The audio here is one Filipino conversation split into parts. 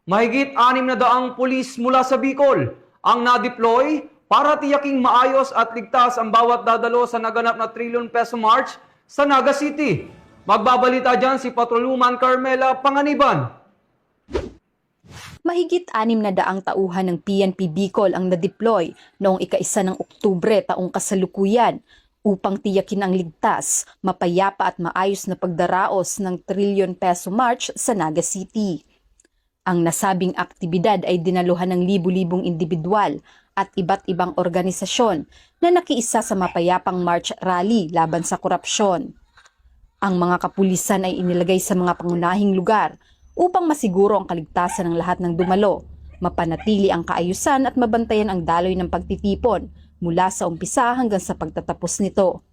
Mahigit 600 pulis mula sa Bicol ang na-deploy para tiyaking maayos at ligtas ang bawat dadalo sa naganap na trilyon peso march sa Naga City. Magbabalita dyan si Patrolwoman Carmela Panganiban. Mahigit 600 tauhan ng PNP Bicol ang na-deploy noong ika-1 ng Oktubre taong kasalukuyan upang tiyakin ang ligtas, mapayapa at maayos na pagdaraos ng trilyon peso march sa Naga City. Ang nasabing aktibidad ay dinaluhan ng libu-libong individual at iba't ibang organisasyon na nakiisa sa mapayapang march rally laban sa korupsyon. Ang mga kapulisan ay inilagay sa mga pangunahing lugar upang masiguro ang kaligtasan ng lahat ng dumalo, mapanatili ang kaayusan at mabantayan ang daloy ng pagtitipon mula sa umpisa hanggang sa pagtatapos nito.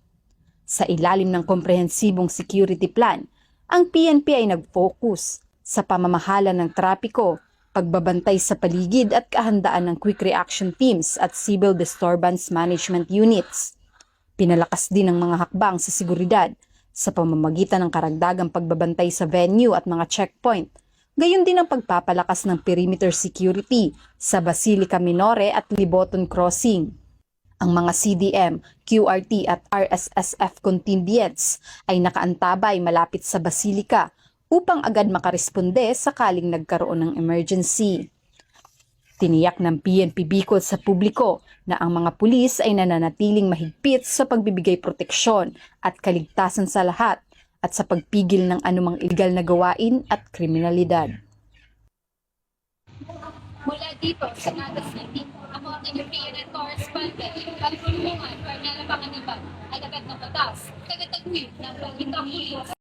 Sa ilalim ng komprehensibong security plan, ang PNP ay nag-focus sa pamamahala ng trapiko, pagbabantay sa paligid at kahandaan ng quick reaction teams at civil disturbance management units. Pinalakas din ang mga hakbang sa seguridad sa pamamagitan ng karagdagang pagbabantay sa venue at mga checkpoint, gayon din ang pagpapalakas ng perimeter security sa Basilica Minore at Liboton Crossing. Ang mga CDM, QRT at RSSF contingents ay nakaantabay malapit sa Basilica upang agad makaresponde sakaling nagkaroon ng emergency. Tiniyak ng PNP Bicol sa publiko na ang mga pulis ay nananatiling mahigpit sa pagbibigay proteksyon at kaligtasan sa lahat at sa pagpigil ng anumang illegal na gawain at kriminalidad. Mula dito sa Naga City, ako ang inyong PNN correspondent, Patrolwoman Carmela Panganiban, alabet ng batas, tagatagwid ng Pagkitang Pulis.